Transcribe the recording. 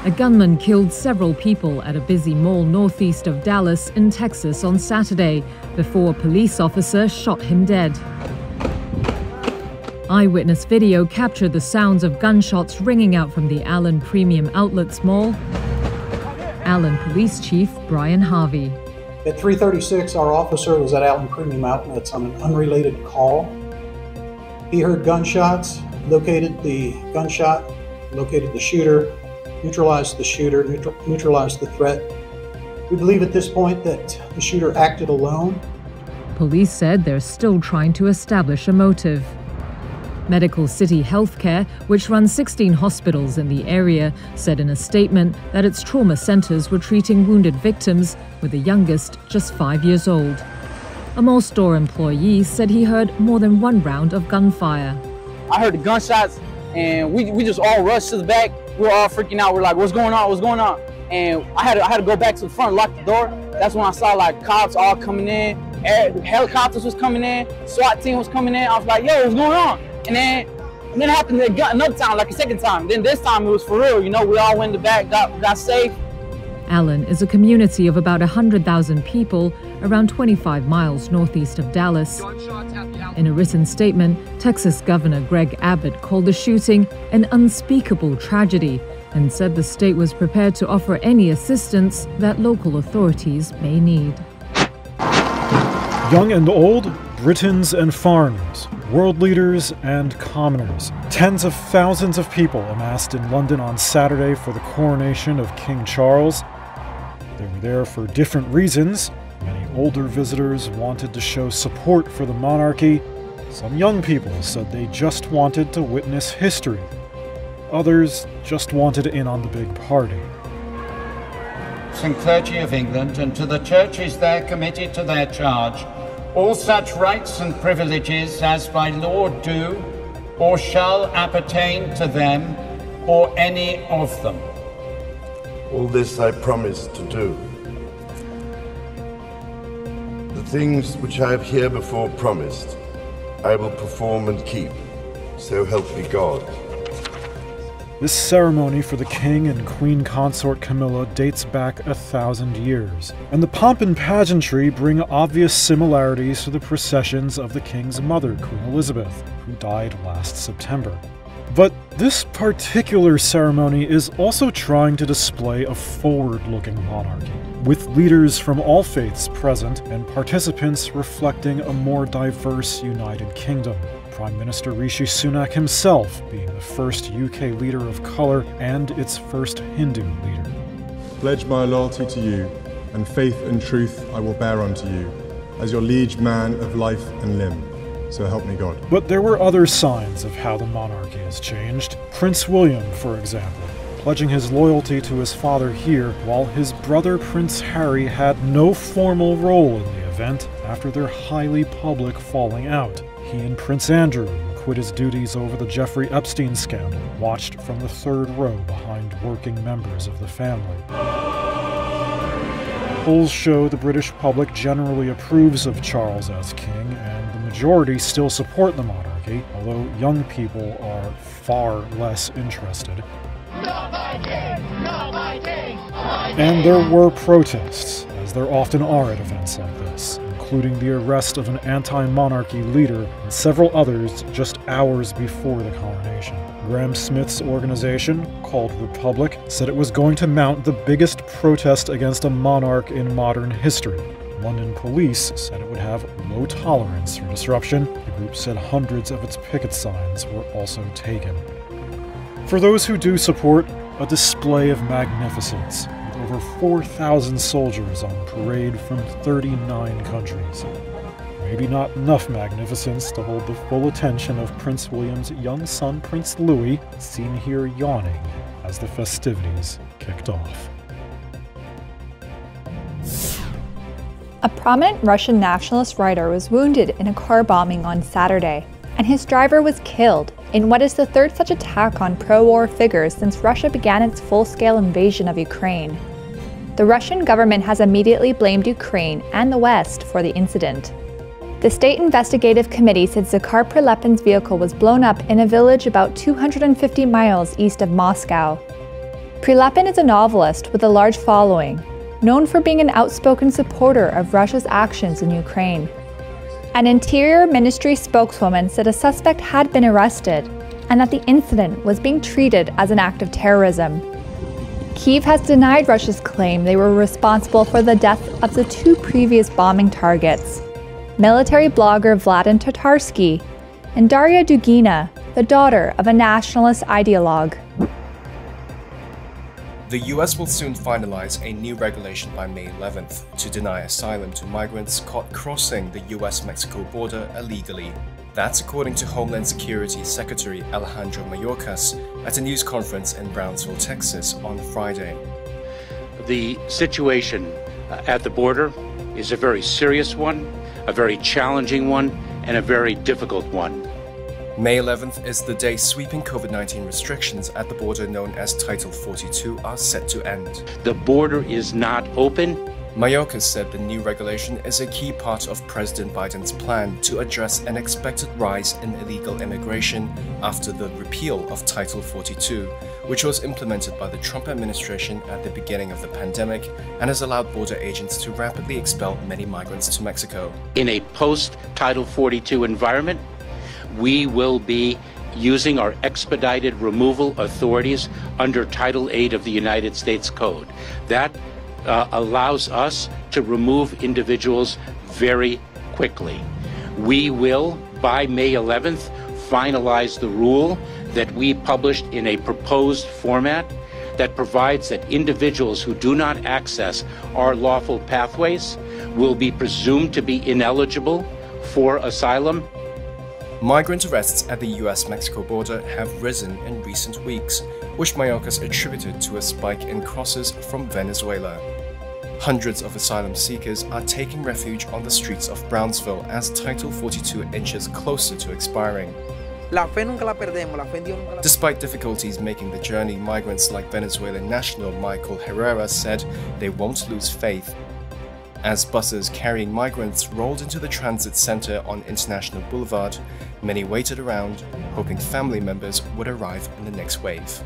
A gunman killed several people at a busy mall northeast of Dallas in Texas on Saturday before a police officer shot him dead. Eyewitness video captured the sounds of gunshots ringing out from the Allen Premium Outlets Mall. Allen Police Chief Brian Harvey. At 3:36, our officer was at Allen Premium Outlets on an unrelated call. He heard gunshots, located the gunshot, located the shooter, neutralized the shooter, neutralized the threat. We believe at this point that the shooter acted alone. Police said they're still trying to establish a motive. Medical City Healthcare, which runs 16 hospitals in the area, said in a statement that its trauma centers were treating wounded victims, with the youngest just 5 years old. A mall store employee said he heard more than one round of gunfire. I heard the gunshots, and we just all rushed to the back. We were all freaking out. We're like, what's going on? What's going on? And I had to go back to the front, lock the door. That's when I saw like cops all coming in. Helicopters was coming in. SWAT team was coming in. I was like, yo, what's going on? And then it happened another time, like a second time. Then this time it was for real. You know, we all went in the back, got safe. Allen is a community of about 100,000 people, around 25 miles northeast of Dallas. In a written statement, Texas Governor Greg Abbott called the shooting an unspeakable tragedy and said the state was prepared to offer any assistance that local authorities may need. Young and old, Britons and foreigners, world leaders and commoners. Tens of thousands of people amassed in London on Saturday for the coronation of King Charles. They were there for different reasons. Many older visitors wanted to show support for the monarchy. Some young people said they just wanted to witness history. Others just wanted in on the big party. And clergy of England, and to the churches there committed to their charge, all such rights and privileges as by law do or shall appertain to them or any of them. All this I promise to do. The things which I have herebefore promised, I will perform and keep, so help me God. This ceremony for the king and queen consort Camilla dates back 1,000 years, and the pomp and pageantry bring obvious similarities to the processions of the king's mother, Queen Elizabeth, who died last September. But this particular ceremony is also trying to display a forward-looking monarchy, with leaders from all faiths present and participants reflecting a more diverse United Kingdom. Prime Minister Rishi Sunak himself being the first UK leader of colour and its first Hindu leader. Pledge my loyalty to you, and faith and truth I will bear unto you, as your liege man of life and limb. So help me God. But there were other signs of how the monarchy has changed. Prince William, for example, pledging his loyalty to his father here, while his brother Prince Harry had no formal role in the event after their highly public falling out. He and Prince Andrew, who quit his duties over the Jeffrey Epstein scandal, watched from the third row behind working members of the family. Polls show the British public generally approves of Charles as king, and the majority still support the monarchy, although young people are far less interested. Not my king! Not my king! And there were protests, as there often are at events like this, including the arrest of an anti-monarchy leader and several others just hours before the coronation. Graham Smith's organization, called Republic, said it was going to mount the biggest protest against a monarch in modern history. London police said it would have low tolerance for disruption. The group said hundreds of its picket signs were also taken. For those who do support, a display of magnificence, with over 4,000 soldiers on parade from 39 countries. Maybe not enough magnificence to hold the full attention of Prince William's young son, Prince Louis, seen here yawning as the festivities kicked off. A prominent Russian nationalist writer was wounded in a car bombing on Saturday, and his driver was killed in what is the third such attack on pro-war figures since Russia began its full-scale invasion of Ukraine. The Russian government has immediately blamed Ukraine and the West for the incident. The State Investigative Committee said Zakhar Prilepin's vehicle was blown up in a village about 250 miles east of Moscow. Prilepin is a novelist with a large following, known for being an outspoken supporter of Russia's actions in Ukraine. An Interior Ministry spokeswoman said a suspect had been arrested and that the incident was being treated as an act of terrorism. Kyiv has denied Russia's claim they were responsible for the death of the 2 previous bombing targets, military blogger Vladimir Tatarsky and Daria Dugina, the daughter of a nationalist ideologue. The US will soon finalize a new regulation by May 11th to deny asylum to migrants caught crossing the US-Mexico border illegally. That's according to Homeland Security Secretary Alejandro Mayorkas at a news conference in Brownsville, Texas on Friday. The situation at the border is a very serious one, a very challenging one, and a very difficult one. May 11th is the day sweeping COVID-19 restrictions at the border known as Title 42 are set to end. The border is not open. Mayorkas said the new regulation is a key part of President Biden's plan to address an expected rise in illegal immigration after the repeal of Title 42, which was implemented by the Trump administration at the beginning of the pandemic and has allowed border agents to rapidly expel many migrants to Mexico. In a post-Title 42 environment, we will be using our expedited removal authorities under Title 8 of the United States Code. That allows us to remove individuals very quickly. We will, by May 11th, finalize the rule that we published in a proposed format that provides that individuals who do not access our lawful pathways will be presumed to be ineligible for asylum. Migrant arrests at the US-Mexico border have risen in recent weeks, which Mayorkas attributed to a spike in crosses from Venezuela. Hundreds of asylum seekers are taking refuge on the streets of Brownsville as Title 42 inches closer to expiring. Despite difficulties making the journey, migrants like Venezuelan national Michael Herrera said they won't lose faith. As buses carrying migrants rolled into the transit center on International Boulevard, many waited around, hoping family members would arrive in the next wave.